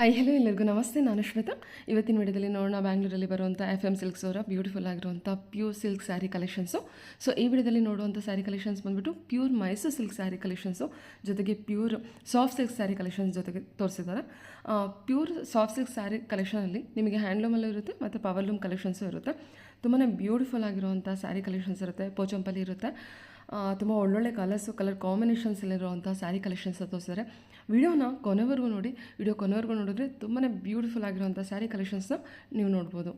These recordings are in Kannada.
ಹೆಲೋ ಎಲ್ಲರಿಗೂ ನಮಸ್ತೆ. ನಾನು ಶ್ವೇತಾ. ಇವತ್ತಿನ ವಿಡಿಯೋದಲ್ಲಿ ನೋಡೋಣ ಬ್ಯಾಂಗ್ಳೂರಲ್ಲಿ ಬರುವಂಥ FM ಸಿಲ್ಕ್ಸ್ ಅವರ ಬ್ಯೂಟಿಫುಲ್ ಆಗಿರುವಂಥ pure silk sari collections. So ಈ ವಿಡಿಯೋದಲ್ಲಿ ನೋಡುವಂಥ ಸ್ಯಾರಿ ಕಲೆಕ್ಷನ್ಸ್ ಬಂದುಬಿಟ್ಟು pure Mysore silk sari collections, ಜೊತೆಗೆ pure soft silk sari collections ಜೊತೆಗೆ ತೋರಿಸಿದ್ದಾರೆ. ಪ್ಯೂರ್ ಸಾಫ್ಟ್ ಸಿಲ್ಕ್ ಸ್ಯಾರಿ ಕಲೆಕ್ಷನಲ್ಲಿ ನಿಮಗೆ ಹ್ಯಾಂಡ್ಲೂಮಲ್ಲೂ ಇರುತ್ತೆ ಮತ್ತು ಪವರ್ಲೂಮ್ ಕಲೆಕ್ಷನ್ಸು ಇರುತ್ತೆ. ತುಂಬಾ ಬ್ಯೂಟಿಫುಲ್ ಆಗಿರುವಂಥ ಸ್ಯಾರಿ ಕಲೆಕ್ಷನ್ಸ್ ಇರುತ್ತೆ. ಪೋಚಂಪಲ್ಲಿ ಇರುತ್ತೆ. ತುಂಬ ಒಳ್ಳೊಳ್ಳೆ ಕಲರ್ ಕಾಂಬಿನೇಷನ್ಸಲ್ಲಿರುವಂಥ ಸ್ಯಾರಿ ಕಲೆಕ್ಷನ್ಸ್ ತೋರಿಸಿದ್ದಾರೆ. ವಿಡಿಯೋನ ಕೊನೆವರೆಗೂ ನೋಡಿ. ವಿಡಿಯೋ ಕೊನೆವರೆಗೂ ನೋಡಿದ್ರೆ ತುಂಬಾ ಬ್ಯೂಟಿಫುಲ್ ಆಗಿರುವಂಥ ಸ್ಯಾರಿ ಕಲೆಕ್ಷನ್ಸ್ನ ನೀವು ನೋಡ್ಬೋದು.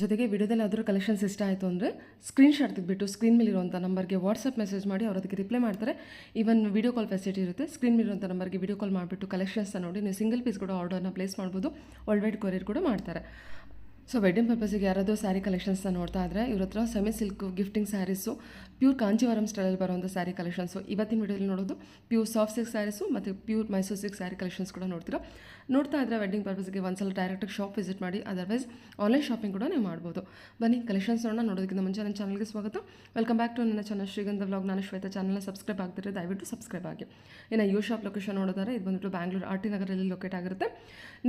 ಜೊತೆಗೆ ವಿಡಿಯೋದಲ್ಲಿ ಅದರ ಕಲೆಕ್ಷನ್ಸ್ ಇಷ್ಟ ಆಯಿತು ಅಂದರೆ ಸ್ಕ್ರೀನ್ಶಾಟ್ ತೆಗೆದುಬಿಟ್ಟು ಸ್ಕ್ರೀನ್ ಮೇಲಿರುವಂಥ ನಂಬರ್ಗೆ ವಾಟ್ಸಪ್ ಮೆಸೇಜ್ ಮಾಡಿ ಅವ್ರು ಅದಕ್ಕೆ ರಿಪ್ಲೈ ಮಾಡ್ತಾರೆ. ಈವನ್ ವಿಡಿಯೋ ಕಾಲ್ ಫೆಸಿಲಿಟಿ ಇರುತ್ತೆ. ಸ್ಕ್ರೀನ್ ಮೇಲಿರುವಂಥ ನಂಬರ್ಗೆ ವಿಡಿಯೋ ಕಾಲ್ ಮಾಡಿಬಿಟ್ಟು ಕಲೆಕ್ಷನ್ಸ್ನ ನೋಡಿ ನೀವು ಸಿಂಗಲ್ ಪೀಸ್ ಕೂಡ ಆರ್ಡರ್ನ ಪ್ಲೇಸ್ ಮಾಡ್ಬೋದು. ವರ್ಲ್ಡ್ ವೈಡ್ ಕೊರಿಯರ್ ಕೂಡ ಮಾಡ್ತಾರೆ. ಸೊ ವೆಡ್ಡಿಂಗ್ ಪರ್ಪಸ್ಸಿಗೆ ಯಾರಾದರೂ ಸ್ಯಾರಿ ಕಲೆಕ್ಷನ್ಸ್ನ ನೋಡ್ತಾ ಇದ್ದರೆ ಇವ್ರ ಹತ್ರ semi silk gifting saris, pure Kanchivaram ಸ್ಟೈಲಲ್ಲಿ ಬರುವಂಥ ಸ್ಯಾರಿ ಕಲೆಕ್ಷನ್ಸು. ಇವತ್ತಿನ ವಿಡಿಯೋದಲ್ಲಿ ನೋಡೋದು ಪ್ಯೂರ್ ಸಾಫ್ಟ್ ಸಿಲ್ಕ್ ಸ್ಯಾರೀಸು ಮತ್ತು pure Mysore silk sari collections ಕೂಡ ನೋಡ್ತಾ ಇದ್ದರೆ ವೆಡ್ಡಿಂಗ್ ಪರ್ಪಸ್ಗೆ ಒಂದ್ಸಲ ಡೈರೆಕ್ಟಾಗಿ ಶಾಪ್ ವಿಸಿಟ್ ಮಾಡಿ. ಅದರ್ವೈಸ್ ಆನ್ಲೈನ್ ಶಾಪಿಂಗ್ ಕೂಡ ನೀವು ಮಾಡ್ಬೋದು. ಬನ್ನಿ ಕಲೆಕ್ಷನ್ಸ್ ನೋಡೋದಕ್ಕಿಂತ ಮುಂಚೆ ನನ್ನ ಚಾನಲ್ಗೆ ಸ್ವಾಗತ. ವೆಲ್ಕಮ್ ಬ್ಯಾಕ್ ಟು ನನ್ನ ಚಾನಲ್ ಶ್ರೀಗಂಧ ವ್ಲಾಗ್. ನಾನು ಶ್ವೇತಾ. ಚಾನಲ್ನ ಸಬ್ಸ್ಕ್ರೈಬ್ ಆಗ್ತಿದ್ರೆ ದಯವಿಟ್ಟು ಸಬ್ಸ್ಕ್ರೈಬ್ ಆಗಿ. ಇನ್ನು ಯು ಶಾಪ್ ಲೊಕೇಶನ್ ನೋಡಿದರೆ ಇದು ಬಂದುಬಿಟ್ಟು ಬ್ಯಾಂಗ್ಳೂರು RT ನಗರಲ್ಲಿ ಲೊಕೇಟ್ ಆಗಿರುತ್ತೆ.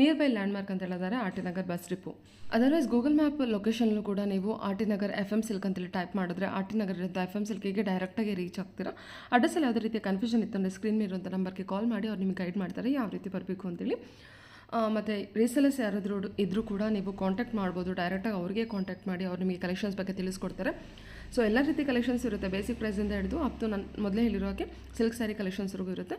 ನಿಯರ್ ಬೈ ಲ್ಯಾಂಡ್ಮಾರ್ಕ್ ಅಂತ ಹೇಳಿದ್ದಾರೆ RT Nagar bus depot. Otherwise Google map ಲೊಕೇಶನ್ಲೂ ಕೂಡ ನೀವು RT ನಗರ್ FM ಸಿಲ್ಕ್ ಅಂತೇಳಿ ಟೈಪ್ ಮಾಡಿದ್ರೆ RT ನಗರದಿಂದ FM ಸಿಲ್ಕಿಗೆ ಡೈರೆಕ್ಟಾಗಿ ರೀಚ್ ಆಗ್ತೀರಾ. ಅಡ್ರೆಸ್ಸಲ್ಲಿ ಯಾವುದೇ ರೀತಿಯ ಕನ್ಫ್ಯೂಷನ್ ಇತ್ತಂದರೆ ಸ್ಕ್ರೀನ್ ಮೇಲೆ ಇರುವಂಥ ನಂಬರ್ಗೆ ಕಾಲ್ ಮಾಡಿ ಅವ್ರು ನಿಮಗೆ ಗೈಡ್ ಮಾಡ್ತಾರೆ ಯಾವ ರೀತಿ ಬರಬೇಕು ಅಂತೇಳಿ. ಮತ್ತು ರೀಸೆಲರ್ಸ್ ಯಾರಾದರೂ ಇದ್ದರೂ ಕೂಡ ನೀವು ಕಾಂಟ್ಯಾಕ್ಟ್ ಮಾಡ್ಬೋದು. ಡೈರೆಕ್ಟಾಗಿ ಅವ್ರಿಗೆ ಕಾಂಟ್ಯಾಕ್ಟ್ ಮಾಡಿ ಅವ್ರು ನಿಮಗೆ ಕಲೆಕ್ಷನ್ಸ್ ಬಗ್ಗೆ ತಿಳಿಸ್ಕೊಡ್ತಾರೆ. ಸೊ ಎಲ್ಲ ರೀತಿ ಕಲೆಕ್ಷನ್ಸ್ ಇರುತ್ತೆ. ಬೇಸಿಕ್ ಪ್ರೈಸಿಂದ ಹಿಡಿದು ಅಪ್ ಟು ನಾನು ಮೊದಲೇ ಹೇಳಿರೋ ಹಾಗೆ ಸಿಲ್ಕ್ ಸ್ಯಾರಿ ಕಲೆಕ್ಷನ್ಸ್ವರೆಗೂ ಇರುತ್ತೆ.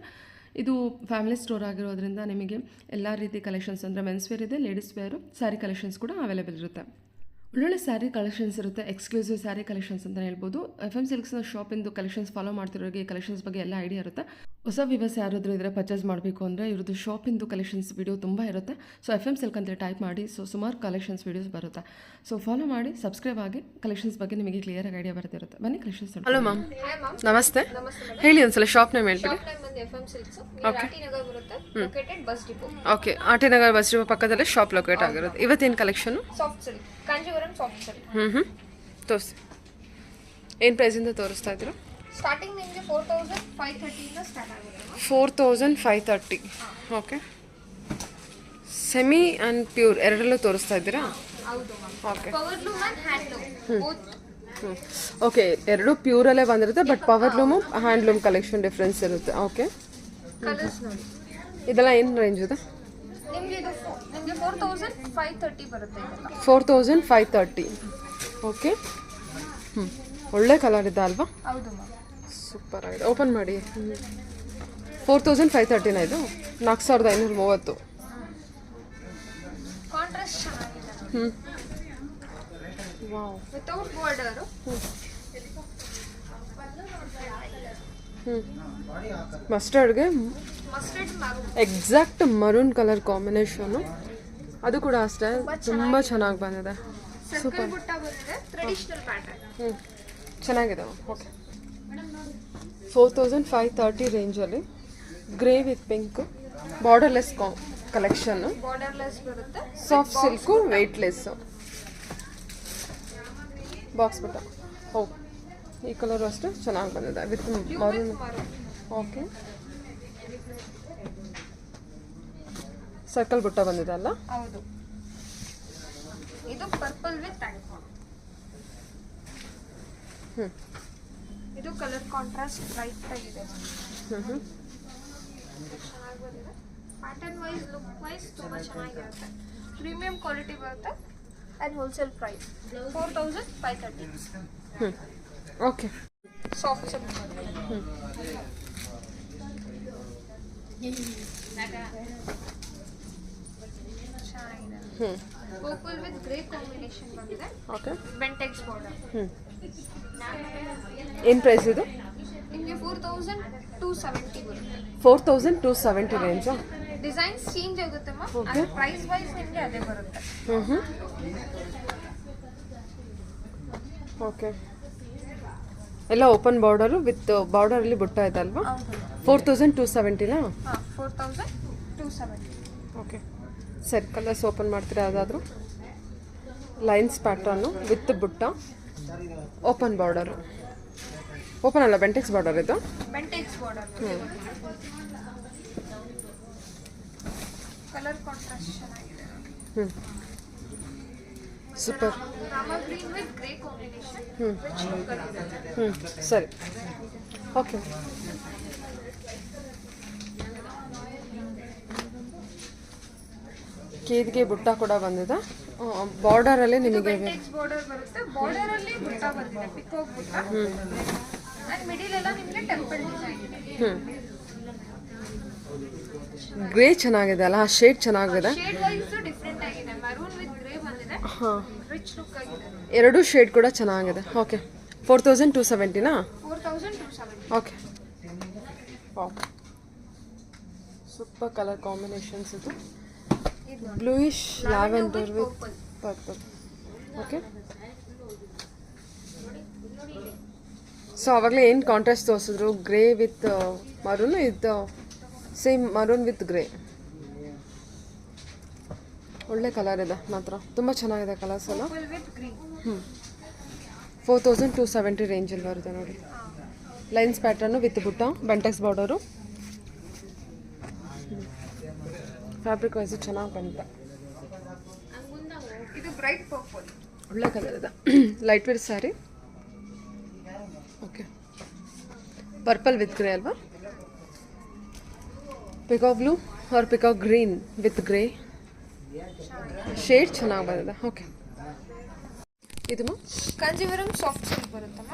ಇದು ಫ್ಯಾಮಿಲಿ ಸ್ಟೋರ್ ಆಗಿರೋದ್ರಿಂದ ನಿಮಗೆ ಎಲ್ಲ ರೀತಿ ಕಲೆಕ್ಷನ್ಸ್ ಅಂದರೆ ಮೆನ್ಸ್ ವೇರ್ ಇದೆ, ಲೇಡೀಸ್ ವೇರು, ಸ್ಯಾರಿ ಕಲೆಕ್ಷನ್ಸ್ ಕೂಡ ಅವೈಲೇಬಲ್ ಇರುತ್ತೆ. ಒಳ್ಳೊಳ್ಳೆ ಸ್ಯಾರಿ ಕಲೆಕ್ಷನ್ಸ್ ಇರುತ್ತೆ. ಎಕ್ಸ್ಕ್ಲೂಸಿವ್ ಸ್ಯಾರಿ ಕಲೆಕ್ಷನ್ಸ್ ಅಂತ ಹೇಳ್ಬೋದು. FM ಸಿಲ್ಕ್ಸ್ನ ಶಾಪಿಂದು ಕಲೆಕ್ಷನ್ಸ್ ಫಾಲೋ ಮಾಡ್ತಿರೋರಿಗೆ ಈ ಕಲೆಕ್ಷನ್ಸ್ ಬಗ್ಗೆ ಎಲ್ಲ ಐಡಿಯಾ ಇರುತ್ತೆ. ಹೊಸ ವ್ಯೂವರ್ಸ್ ಯಾರಾದರೂ ಇದ್ದರೆ ಪರ್ಚೇಸ್ ಮಾಡಬೇಕು ಅಂದರೆ ಇವ್ರದ್ದು ಶಾಪಿಂದು ಕಲೆಕ್ಷನ್ಸ್ ವಿಡಿಯೋ ತುಂಬ ಇರುತ್ತೆ. ಸೊ FM ಸಿಲ್ಕ್ ಅಂತ ಟೈಪ್ ಮಾಡಿ. ಸೊ ಸುಮಾರು ಕಲೆಕ್ಷನ್ಸ್ ವೀಡಿಯೋಸ್ ಬರುತ್ತೆ. ಸೊ ಫಾಲೋ ಮಾಡಿ, ಸಬ್ಸ್ಕ್ರೈಬ್ ಆಗಿ. ಕಲೆಕ್ಷನ್ಸ್ ಬಗ್ಗೆ ನಿಮಗೆ ಕ್ಲಿಯರಾಗಿ ಐಡಿಯಾ ಬರ್ತಿರುತ್ತೆ. ಬನ್ನಿ ಕಲೆಕ್ಷನ್ಸ್. ಹಲೋ ಮ್ಯಾಮ್, ನಮಸ್ತೆ. ಹೇಳಿ ಒಂದ್ಸಲ ಶಾಪ್ ನೇಮ್ ಹೇಳ್ಬಿಡಿ. Okay, RT Nagar bus depot ಪಕ್ಕದಲ್ಲೇ ಶಾಪ್ ಲೊಕೇಟ್ ಆಗಿರುತ್ತೆ. ಇವತ್ತೇನು collection? Soft silk, Kanjeevaram soft silk. ತೋರಿಸಿ. ಏನು ಪ್ರೈಸಿಂದ ತೋರಿಸ್ತಾ ಇದ್ರು? ಸ್ಟಾರ್ಟಿಂಗ್ ನಿಮಗೆ 4530 ಇಂದ ಸ್ಟಾರ್ಟ್ ಆಗುತ್ತೆ. 4530. ಓಕೆ. ಸೆಮಿ ಆ್ಯಂಡ್ ಪ್ಯೂರ್ ಎರಡರಲ್ಲೂ ತೋರಿಸ್ತಾ ಇದ್ದೀರಾ? ಹೌದು ma'am. Okay. Powerloom and handloom both. Okay, ಎರಡು ಪ್ಯೂರಲ್ಲೇ ಬಂದಿರುತ್ತೆ. ಬಟ್ ಪವರ್ಲೂಮು ಹ್ಯಾಂಡ್ಲೂಮ್ ಕಲೆಕ್ಷನ್ ಡಿಫ್ರೆನ್ಸ್ ಇರುತ್ತೆ. ಓಕೆ. ಕಲರ್ಸ್ ನೋಡಿ. ಇದೆಲ್ಲ ಏನು ರೇಂಜ್ ಇದೆ? ನಿಮಗೆ ಇದು ನಿಮಗೆ 4530 ಬರುತ್ತೆ. ಇದೆಲ್ಲ 4530. ಓಕೆ. ಒಳ್ಳೆ ಕಲರ್ ಇದೆ ಅಲ್ವಾ? ಹೌದು ಮ್ಯಾಮ್. ಸೂಪರ್ ಆಗಿದೆ. ಓಪನ್ ಮಾಡಿ. 4530 ಇದು 4530. ಕಾಂಟ್ರಾಸ್ಟ್ ಚೆನ್ನಾಗಿದೆ. ವಾವ್. Without border. ಮಸ್ಟರ್ಡ್ಗೆ mustard maroon. Exact maroon colour combination. ಅದು ಕೂಡ ಅಷ್ಟೇ ತುಂಬ ಚೆನ್ನಾಗಿ ಬಂದಿದೆ. ಸರ್ಕಲ್ ಬುಟ್ಟ ಬಂದಿದೆ, ಟ್ರೆಡಿಷನಲ್ ಪ್ಯಾಟರ್ನ್. ಚೆನ್ನಾಗಿದೆ. ಓಕೆ. 4530 ರೇಂಜಲ್ಲಿ grey with pink borderless collection. Borderless ಬರುತ್ತೆ. Soft silk, weightless. ಬಾಕ್ಸ್ ಬುಟ್ಟ. ಓ, ಈ ಕಲರು ಅಷ್ಟೇ ಚೆನ್ನಾಗಿ ಬಂದಿದೆ ವಿತ್ ಮರೂನ್. ಓಕೆ. ಸರ್ಕಲ್ ಬುಟ್ಟ ಬಂದಿದೆ ಅಲ್ಲ? ಹೌದು. ಇದು ಪರ್ಪಲ್ ವಿತ್ ಟ್ಯಾಂಕ್. ಇದು ಕಲರ್ ಕಾಂಟ್ರಾಸ್ಟ್ ಬ್ರೈಟ್ ಆಗಿದೆ. ಚೆನ್ನಾಗಿ ಬಂದಿದೆ. ಪ್ಯಾಟರ್ನ್ ವೈಸ್, ಲುಕ್ ವೈಸ್ ತುಂಬ ಚೆನ್ನಾಗಿರುತ್ತೆ. ಪ್ರೀಮಿಯಂ ಕ್ವಾಲಿಟಿ ಬರುತ್ತೆ and wholesale price 4530. Okay. Soft silk. Purple with grey combination ಬಂದಿದೆ. ಓಕೆ. Bentex border. ಏನು ಪ್ರೈಸ್ ಇದು? ನಿಮಗೆ 4270 ಬರುತ್ತೆ. 4270 ರೇಂಜಾ? ಡಿಸೈನ್ಸ್ ಚೇಂಜ್ ಆಗುತ್ತೆ ಮ್ಯಾಮ್. ಪ್ರೈಸ್ ವೈಸ್ ನಿಮಗೆ ಅದೇ ಬರುತ್ತೆ. ಓಕೆ. ಎಲ್ಲ ಓಪನ್ ಬಾರ್ಡರು ವಿತ್ ಬಾರ್ಡರಲ್ಲಿ ಬುಟ್ಟ ಇದೆ ಅಲ್ವಾ? 4270ನಾ? ಹಾಂ, 4270. ಓಕೆ. ಸರಿ, ಕಲರ್ಸ್ ಓಪನ್ ಮಾಡ್ತೀರಾ ಯಾವುದಾದ್ರೂ? ಲೈನ್ಸ್ ಪ್ಯಾಟ್ರನ್ನು ವಿತ್ ಬುಟ್ಟ, ಓಪನ್ ಬಾರ್ಡರು. ಓಪನ್ ಅಲ್ಲ, ಬೆಂಟೆಕ್ಸ್ ಬಾರ್ಡರ್ ಇದು. ಬೆಂಟೆಕ್ಸ್ ಬಾರ್ಡರ್. ಕಲರ್ ಕಾಂಟ್ರಾಸ್ಟ್ ಚೆನ್ನಾಗಿದೆ. ಹ್ಞೂ super. Rama green with grey combination. ಹ್ಞೂ ಸರಿ ಓಕೆ. ಕೇದಿಗೆ ಬುಟ್ಟ ಕೂಡ ಬಂದಿದೆ. ಬಾರ್ಡರಲ್ಲಿ ನಿಮಗೆ ಬೆಂಟೆಕ್ಸ್ ಬಾರ್ಡರ್ ಬರುತ್ತೆ. ಬಾರ್ಡರ್ ಅಲ್ಲಿ ಬುಟ್ಟ ಬಂದಿದೆ, ಪಿಕಾಕ್ ಬುಟ್ಟ. ಅಂಡ್ ಮಿಡಿಲ್ ಎಲ್ಲ ನಿಮಗೆ ಟೆಂಪಲ್ ಡಿಸೈನ್ ಇದೆ. ಗ್ರೇ ಚೆನ್ನಾಗಿದೆ ಅಲ್ಲ, ಶೇಡ್ ಚೆನ್ನಾಗಿದೆ. ಶೇಡ್ ವೈಸ್ ಡಿಫರೆಂಟ್ ಆಗಿದೆ. ಮರೂನ್ ವಿತ್ ಗ್ರೇ ಬಂದಿದೆ. ಹಾಂ ರಿಚ್ ಲುಕ್ ಆಗಿದೆ. ಎರಡೂ ಶೇಡ್ ಕೂಡ ಚೆನ್ನಾಗಿದೆ. ಓಕೆ 4270ನಾ? 4270. ಓಕೆ ಸೂಪರ್ ಕಲರ್ ಕಾಂಬಿನೇಷನ್ಸ್ ಇದು. Bluish lavender with purple. Okay so ಆವಾಗಲೇ ಏನು ಕಾಂಟ್ರಾಸ್ಟ್ ತೋರಿಸಿದ್ರು, ಗ್ರೇ ವಿತ್ ಮರೂನ್, ಇದು ಸೇಮ್ ಮರೂನ್ ವಿತ್ ಗ್ರೇ. ಒಳ್ಳೆ ಕಲರ್ ಇದೆ ಮಾತ್ರ, ತುಂಬ ಚೆನ್ನಾಗಿದೆ ಕಲರ್ಸ್ ಎಲ್ಲ. ಹ್ಞೂ 4270 ರೇಂಜಲ್ಲಿ ಬರುತ್ತೆ ನೋಡಿ. ಲೈನ್ಸ್ ಪ್ಯಾಟರ್ನು ವಿತ್ ಬುಟ್ಟ, ಬೆಂಟೆಕ್ಸ್ ಬಾರ್ಡರು. ಫ್ಯಾಬ್ರಿಕ್ ವೈಸು ಚೆನ್ನಾಗಿ ಬಂದಿದೆ. ಇದು ಬ್ರೈಟ್ ಪರ್ಪಲ್. ಒಳ್ಳೆ ಕಲರ್ ಇದೆ. Lightweight sari. Okay purple with grey ಅಲ್ವಾ? Peacock blue or peacock green with grey. Shade ಚೆನ್ನಾಗಿ ಬಂದಿದೆ. ಓಕೆ ಇದು ಕಾಂಜೀವರಂ ಸಾಫ್ಟ್ ಸಿಲ್ಕ್ ಬರುತ್ತಲ್ಲ,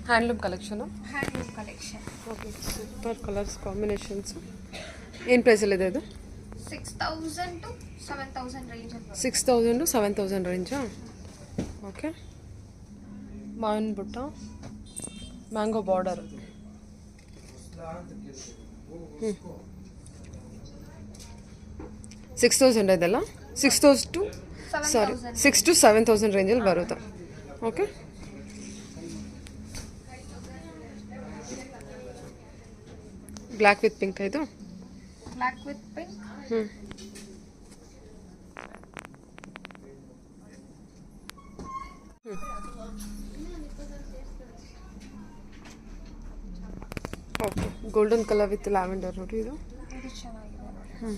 handloom collection. Handloom collection. Okay super colours combinations. ಏನು ಪ್ರೈಸಲ್ಲಿದೆ ಇದು? 6000 to 7000 ರೇಂಜ್. 6000 to 7000 ರೇಂಜಾ? ಓಕೆ ಮಾವಿನ ಬುಟ್ಟ, ಮ್ಯಾಂಗೋ ಬಾರ್ಡರ್. 6000 ಇದೆಲ್ಲ 6000 to 6 to 7000 ರೇಂಜಲ್ಲಿ ಬರುತ್ತೆ. ಓಕೆ ಬ್ಲ್ಯಾಕ್ ವಿತ್ ಪಿಂಕ್ ಇದು. Black with pink. Okay golden colour with lavender ನೋಡಿ ಇದು. ಇದು ಚೆನ್ನಾಗಿದೆ ನೋಡಿ.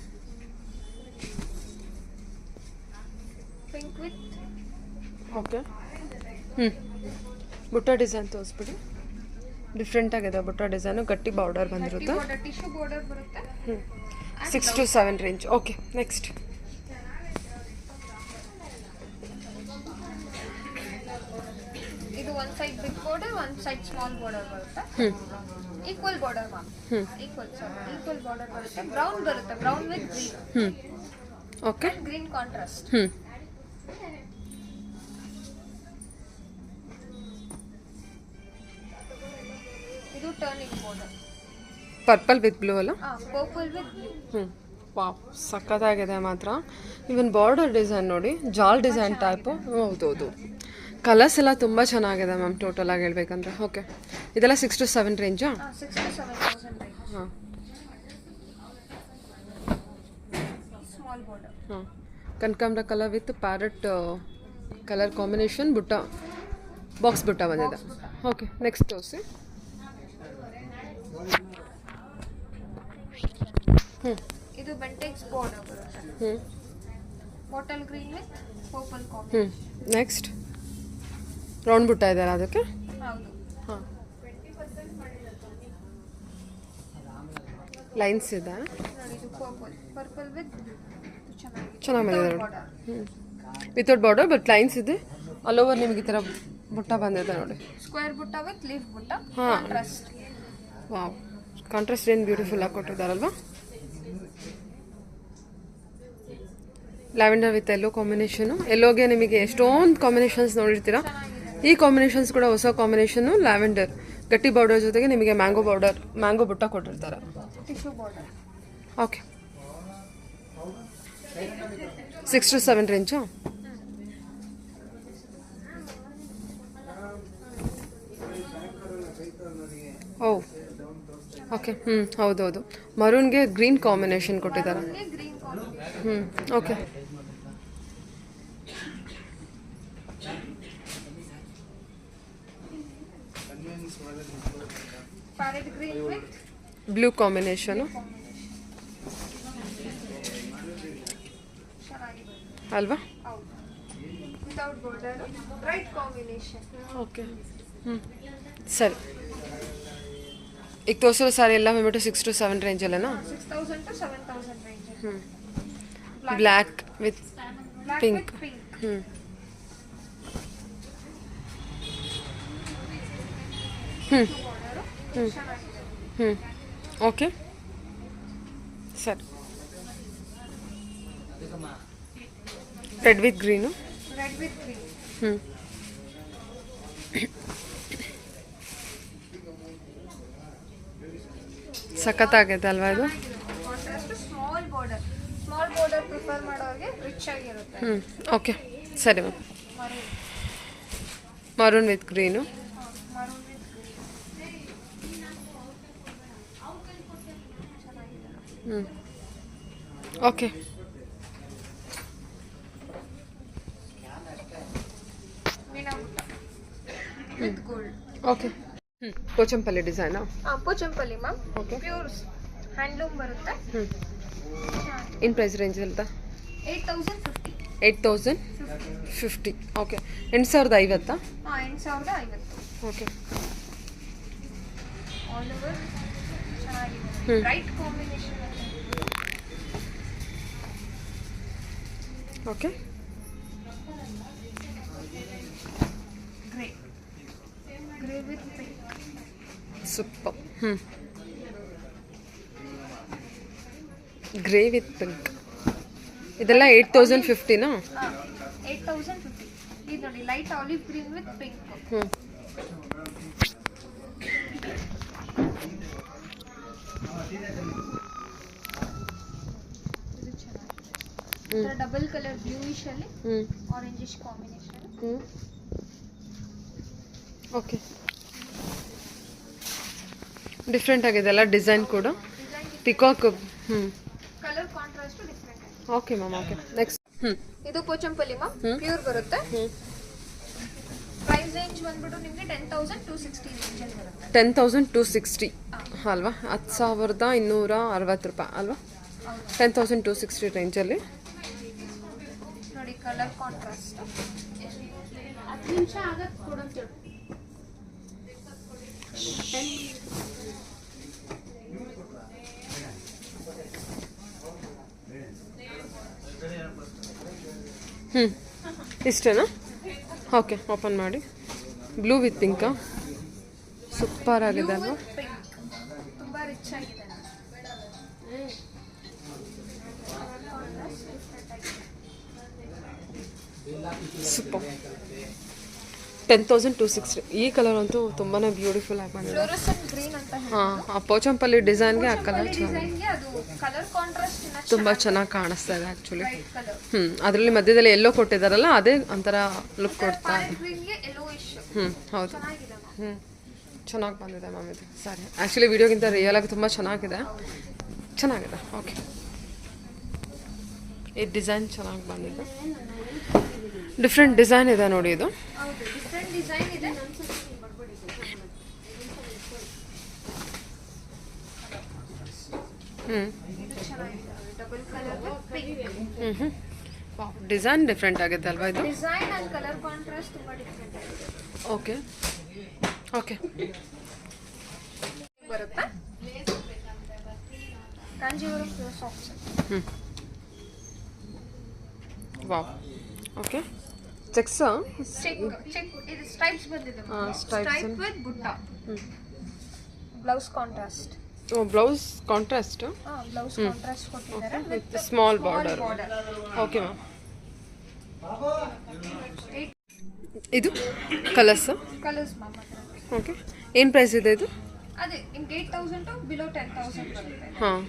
Pink with. ಓಕೆ ಬುಟ್ಟ ಡಿಸೈನ್ ತೋರಿಸ್ಬಿಡಿ. ಡಿಫ್ರೆಂಟ್ ಆಗಿದೆ ಬುಟ್ಟ ಡಿಸೈನು. ಗಟ್ಟಿ ಬಾರ್ಡರ್ ಬಂದಿರುತ್ತೆ. ಟಿಶ್ಯೂ ಬಾರ್ಡರ್ ಬರುತ್ತೆ. 6 to 7 ರೇಂಜ್. ಓಕೆ ನೆಕ್ಸ್ಟ್ ಇದು one side big border, one side small border ಬರುತ್ತೆ. Equal border ma'am. Equal border ಬರುತ್ತೆ. ಬ್ರೌನ್ ಬರುತ್ತೆ, brown with green. Okay green contrast. ಇದು turning border. Purple with blue ಅಲ್ಲ? Purple with blue. ವಾವ್ ಸಖತ್ತಾಗಿದೆ ಮಾತ್ರ. ಇವನ್ ಬಾರ್ಡರ್ ಡಿಸೈನ್ ನೋಡಿ, ಜಾಲ್ ಡಿಸೈನ್ ಟೈಪು. ಹೌದೌದು ಕಲರ್ಸ್ ಎಲ್ಲ ತುಂಬ ಚೆನ್ನಾಗಿದೆ ಮ್ಯಾಮ್ ಟೋಟಲ್ ಆಗಿ ಹೇಳ್ಬೇಕಂದ್ರೆ. ಓಕೆ ಇದೆಲ್ಲ 6 to 7 ರೇಂಜಾ? 6 to 7000 range. ಹಾಂ ಸ್ಮಾಲ್ ಬಾರ್ಡರ್. ಹಾಂ ಕನಕಾಂಬರ colour with parrot colour combination. ಬುಟ್ಟ ಬಾಕ್ಸ್ ಬುಟ್ಟ ಬಂದಿದೆ. ಓಕೆ ನೆಕ್ಸ್ಟ್ ತೋರಿಸಿ. ಇದು ಬೆಂಟೆಕ್ಸ್ ಬಾರ್ಡರ್ ಬರುತ್ತೆ. Bottle green with purple combi. Next round ಬುಟ್ಟ ಇದೆಯಲ್ಲ ಅದಕ್ಕೆ? ಹೌದು. ಹಾಂ ಲೈನ್ಸ್ ಇದೆ ನೋಡಿ, ಇದು ಪರ್ಪಲ್ ವಿತ್ ಚೆನ್ನಾಗಿ ಬಂದಿದೆ ನೋಡಿ. ವಿತೌಟ್ ಬಾರ್ಡರ್ ಬಟ್ ಲೈನ್ಸ್ ಇದೆ. ಆಲ್ ಓವರ್ ನಿಮಗೆ ಈ ಥರ ಬುಟ್ಟ ಬಂದಿದೆ ನೋಡಿ. ಸ್ಕ್ವೇರ್ ಬುಟ್ಟ ವಿತ್ ಲೀಫ್ ಬುಟ್ಟ. ಹಾಂ ಕಾಂಟ್ರಾಸ್ಟ್. ವಾವ್ ಕಾಂಟ್ರಾಸ್ಟ್ ಏನು ಬ್ಯೂಟಿಫುಲ್ ಆಗಿ ಕೊಟ್ಟಿದ್ದಾರಲ್ವಾ. Lavender with yellow combination. ಎಲ್ಲೋಗೆ ನಿಮಗೆ ಎಷ್ಟೊಂದು ಕಾಂಬಿನೇಷನ್ಸ್ ನೋಡಿರ್ತೀರಾ. ಈ ಕಾಂಬಿನೇಷನ್ಸ್ ಕೂಡ ಹೊಸ ಕಾಂಬಿನೇಷನ್ನು. ಲ್ಯಾವೆಂಡರ್ ಗಟ್ಟಿ ಬಾರ್ಡರ್ ಜೊತೆಗೆ ನಿಮಗೆ ಮ್ಯಾಂಗೋ ಬುಟ್ಟ ಕೊಟ್ಟಿರ್ತಾರೆ. Tissue border. ಓಕೆ 6 to 7 ರೇಂಜಾ? ಓ ಓಕೆ ಹೌದೌದು ಮರೂನ್ಗೆ ಗ್ರೀನ್ ಕಾಂಬಿನೇಷನ್ ಕೊಟ್ಟಿದ್ದಾರೆ. Green combination. Okay parrot green with blue combination. ಅಲ್ವಾ? ಹೌದು, without border, bright combination. Okay. ಸರಿ, ಈಗ ತೋರಿಸೋ ಸಾರಿ ಎಲ್ಲ ಬಂದ್ಬಿಟ್ಟು 6 to 7 ರೇಂಜಲ್ಲೇನಾ? 6000 to 7000 range. Black with pink. Okay, ಸರಿ. Red with green. Red with green. ಸಖತ್ತಾಗೈತೆ ಅಲ್ವಾ ಇದು? ಕಾಂಟ್ರಾಸ್ಟ್ ಸ್ಮಾಲ್ ಬಾರ್ಡರ್ ಪ್ರಿಫರ್ ಮಾಡೋರಿಗೆ ರಿಚ್ ಆಗಿರುತ್ತೆ. ಓಕೆ, ಸರಿ ma'am. Maroon maroon with green. Maroon with green. Okay. ಮೀನಾಬುಟ್ಟ ವಿತ್ ಗೋಲ್ಡ್. ಓಕೆ. ಪೋಚಂಪಲ್ಲಿ ಡಿಸೈನಾ? Pochampally ma'am. Okay. Pure handloom ಬರುತ್ತೆ. ಇನ್ ಪ್ರೈಸ್ ರೇಂಜ್ ಅಂತ? 8050. 8050. ಓಕೆ. 8050. 8050. ಓಕೆ. ಆಲ್ ಓವರ್ ಚೆನ್ನಾಗಿದೆ, bright combination. Okay. Grey with pink. Super. Grey with pink. ಇದೆಲ್ಲ 8050ನಾ? 8050. ಇದು ನೋಡಿ, light olive green with pink. Double colour bluish ಅಲ್ಲಿ ಆರೆಂಜಿಶ್ ಕಾಂಬಿನೇಷನ್. ಓಕೆ. ಡಿಫ್ರೆಂಟ್ ಆಗಿದೆ ಅಲ್ಲ ಡಿಸೈನ್ ಕೂಡ? ಪಿಕಾಕ್. ಕಲರ್ ಕಾಂಟ್ರಾಸ್ಟ್ ಡಿಫರೆಂಟ್ ಆಗಿದೆ. Okay ma'am. Okay, next. ಇದು ಪೋಚಂಪಲ್ಲಿ ಮ್ಯಾಮ್, ಪ್ಯೂರ್ ಬರುತ್ತೆ. ಪ್ರೈಸ್ ರೇಂಜ್ ಬಂದ್ಬಿಟ್ಟು ನಿಮಗೆ 10,260 ರೇಂಜ್ ಅಲ್ಲಿ ಬರುತ್ತೆ. 10,260 ಅಲ್ವಾ? 10,260 ರೂಪಾಯಿ ಅಲ್ವಾ? 10,260 ರೇಂಜಲ್ಲಿ. ನೋಡಿ, ಕಲರ್ ಕಾಂಟ್ರಾಸ್ಟ್. 10 ನಿಮಿಷ ಆಗಕ್ಕೆ ಕೊಡಂತ. ಇಷ್ಟೇನಾ? ಓಕೆ, ಓಪನ್ ಮಾಡಿ. ಬ್ಲೂ ವಿತ್ ಪಿಂಕಾ? ಸೂಪರ್ ಆಗಿದೆ ಅಲ್ವಾ? ಪಿಂಕ್ ತುಂಬಾ ರಿಚ್ ಆಗಿದೆ. ಸೂಪರ್. 10,260. ಈ ಕಲರ್ ಅಂತೂ ತುಂಬಾ ಬ್ಯೂಟಿಫುಲ್ ಆಗಿ ಬಂದಿದೆ. ಫ್ಲೋರಸೆಂಟ್ ಗ್ರೀನ್ ಅಂತ ಹೇಳಿ. ಆ ಪೋಚಂಪಲ್ಲಿ ಡಿಸೈನ್ಗೆ ಆ ಕಲರ್ ಡಿಸೈನ್ಗೆ ಅದು ಕಲರ್ ಕಾಂಟ್ರಾಸ್ಟ್ ತುಂಬ ಚೆನ್ನಾಗಿ ಕಾಣಿಸ್ತಾ ಇದೆ ಆ್ಯಕ್ಚುಲಿ. ಕಲರ್. ಅದರಲ್ಲಿ ಮಧ್ಯದಲ್ಲಿ ಎಲ್ಲೋ ಕೊಟ್ಟಿದ್ದಾರಲ್ಲ, ಅದೇ ಒಂಥರ ಲುಕ್ ಕೊಡ್ತಾ ಇದೆ. ಗ್ರೀನ್ಗೆ ಯೆಲ್ಲೋಯಿಶ್. ಹೌದು. ಚೆನ್ನಾಗಿದೆ. ಚೆನ್ನಾಗಿ ಬಂದಿದೆ ಮ್ಯಾಮ್ ಇದು ಸಾರಿ. ಆ್ಯಕ್ಚುಲಿ ವಿಡಿಯೋಗಿಂತ ರಿಯಲ್ ಆಗಿ ತುಂಬ ಚೆನ್ನಾಗಿದೆ. ಓಕೆ. ಈ ಡಿಸೈನ್ ಚೆನ್ನಾಗಿ ಬಂದಿದೆ. ಡಿಫ್ರೆಂಟ್ ಡಿಸೈನ್ ಇದೆ ನೋಡಿ ಇದು. ಹೌದು, ಡಿಫರೆಂಟ್ ಡಿಸೈನ್ ಇದೆ. ಇದು ಚೆನ್ನಾಗಿದೆ, double colour with pink. Design different ಆಗಿದೆ ಅಲ್ವಾ ಇದು? ಡಿಸೈನ್ ಅಂಡ್ ಕಲರ್ ಕಾಂಟ್ರಾಸ್ಟ್ ತುಂಬಾ ಡಿಫರೆಂಟ್ ಆಗಿದೆ. ಓಕೆ. ಓಕೆ. ಬರುತ್ತೆ Kanjeevaram pure soft. Wow. Okay. Checks check ಇದು ಸ್ಟ್ರೈಪ್ಸ್ ಬಂದಿದೆ. ಸ್ಟ್ರೈಪ್ ವಿತ್ ಬುಟ್ಟ. Blouse contrast. Blouse contrast. Blouse contrast ಕೊಟ್ಟಿದ್ದಾರೆ with small border. Okay ma'am. ಇದು ಕಲರ್ಸ್. Colours ma'am. ಓಕೆ. ಏನು ಪ್ರೈಸ್ ಇದೆ ಇದು? ಅದೇ ನಿಮ್ಗೆ 8,000 ಟು ಬಿಲೋ 10,000 ಬರುತ್ತೆ. ಹಾಂ.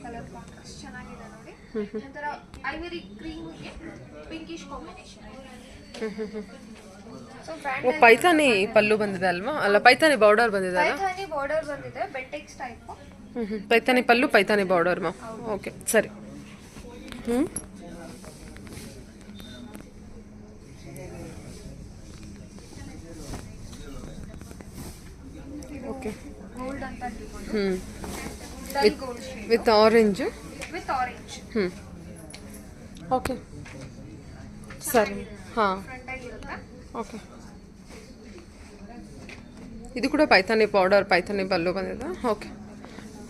ಕಲರ್ ಕಾಂಟ್ರಾಸ್ಟ್ ಚೆನ್ನಾಗಿದೆ ನೋಡಿ. ನಂತರ ಐವರಿ ಕ್ರೀಮ್ಗೆ pinkish combination. So brand Paithani ಪಲ್ಲು ಬಂದಿದೆ ಅಲ್ವಾ? ಅಲ್ಲ, ಪೈಥಾನಿ ಬಾರ್ಡರ್ ಬಂದಿದೆ ಅಲ್ಲ? ಪೈಥಾನಿ ಬಾರ್ಡರ್ ಬಂದಿದೆ, ಬೆಂಟೆಕ್ಸ್ ಟೈಪ್. ಪೈಥಾನಿ ಪಲ್ಲು, ಪೈಥಾನಿ ಬಾರ್ಡರ್ ಮ್ಯಾಮ್. ಓಕೆ, ಸರಿ. ಓಕೆ. ಗೋಲ್ಡ್ ಅಂತ ಹೇಳ್ಬೋದು. Dull gold shade with orange. With orange. Okay ಸರಿ ಹಾಂ ಫ್ರಂಟ್ ಆಗಿರುತ್ತೆ. ಓಕೆ. ಇದು ಕೂಡ ಪೈಥಾನಿ ಬಾರ್ಡರ್, ಪೈಥಾನಿ ಪಲ್ಲು ಬಂದಿದೆ. ಓಕೆ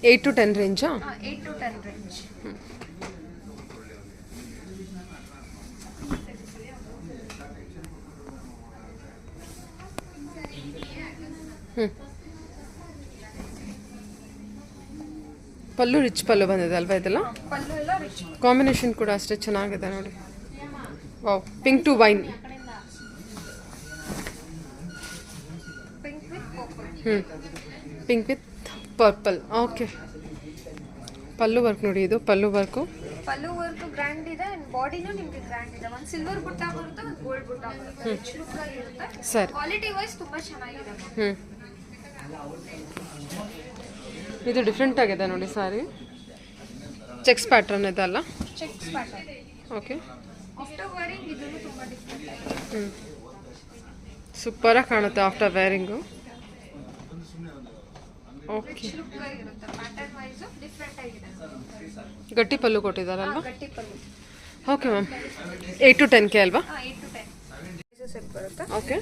8 to 10 ರೇಂಜಾ? 8 to 10 ರೇಂಜ್. ಪಲ್ಲು ರಿಚ್ ಪಲ್ಲು ಬಂದಿದೆ ಅಲ್ವಾ ಇದೆಲ್ಲ? ಪಲ್ಲು ಎಲ್ಲ ರಿಚ್. ಕಾಂಬಿನೇಷನ್ ಕೂಡ ಅಷ್ಟೇ ಚೆನ್ನಾಗಿದೆ ನೋಡಿ. Wow, pink to wine. Pink with purple. Pink with purple. Okay. Pallu work ನೋಡಿ, ಇದು pallu work. Pallu work grand ಇದೆ ಅಂಡ್ ಬಾಡಿನೂ ನಿಮಗೆ ಗ್ರ್ಯಾಂಡ್ ಇದೆ. ಒಂದು ಸಿಲ್ವರ್ ಬುಟ್ಟ ಬರುತ್ತೆ, ಒಂದು ಗೋಲ್ಡ್ ಬುಟ್ಟ ಬರುತ್ತೆ. ರಿಚ್ ಲುಕ್ ಆಗಿರುತ್ತೆ. ಸರಿ. ಕ್ವಾಲಿಟಿ ವೈಸ್ ತುಂಬಾ ಚೆನ್ನಾಗಿದೆ. ಇದು ಡಿಫ್ರೆಂಟ್ ಆಗಿದೆ ನೋಡಿ ಸಾರಿ. ಚೆಕ್ಸ್ ಪ್ಯಾಟರ್ನ್ ಇದೆ ಅಲ್ಲ? Cheques pattern. Okay. After wearing ಇದನ್ನು ತುಂಬಾ ಡಿಫ್ರೆಂಟ್ ಆಗಿದೆ. ಸೂಪರಾಗಿ ಕಾಣುತ್ತೆ ಆಫ್ಟರ್ ವೇರಿಂಗು. ಓಕೆ. ರಿಚ್ ಲುಕ್ ಆಗಿರುತ್ತೆ. ಪ್ಯಾಟರ್ನ್ ವೈಸ್ ಡಿಫ್ರೆಂಟ್ ಆಗಿದೆ. ಗಟ್ಟಿ ಪಲ್ಲು ಕೊಟ್ಟಿದ್ದಾರಲ್ವ? ಗಟ್ಟಿ ಪಲ್ಲು. Okay ma'am. 8 to 10K ಅಲ್ವಾ? 8 to 10 ಸೆಟ್ ಬರುತ್ತೆ. ಓಕೆ.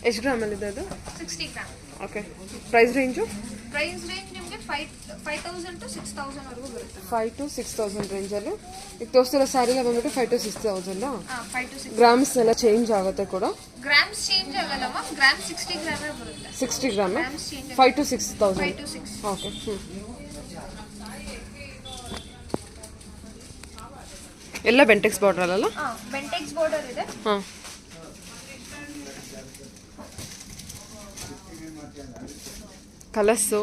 ಎಷ್ಟು ಗ್ರಾಮಲ್ಲಿದೆ ಅದು? 60 gram. Okay. Price range? Price range ನಿಮಗೆ 5,000 to 6,000 ವರೆಗೂ ಬರುತ್ತೆ. 5 to 6,000 ರೇಂಜಲ್ಲಿ. ಈಗ ತೋರಿಸ್ತಿರೋ ಸ್ಯಾರಿಲ್ಲ ಬಂದ್ಬಿಟ್ಟು 5 to 6,000. 5 to 6. ಗ್ರಾಮ್ಸ್ ಎಲ್ಲ ಚೇಂಜ್ ಆಗುತ್ತೆ ಕೂಡ? ಗ್ರಾಮ್ಸ್ ಚೇಂಜ್ ಆಗಲ್ಲ ಮ್ಯಾಮ್. ಗ್ರಾಮ್ 60 ಗ್ರಾಮೇ ಬರುತ್ತೆ. 60 gram. Grams change 5 to 6,000. 5 to 6. Okay. ಎಲ್ಲ ಬೆಂಟೆಕ್ಸ್ ಬಾರ್ಡರ್ ಅಲ್ಲ? ಬೆಂಟೆಕ್ಸ್ ಬಾರ್ಡರ್ ಇದೆ. ಹಾಂ. ಕಲರ್ಸು,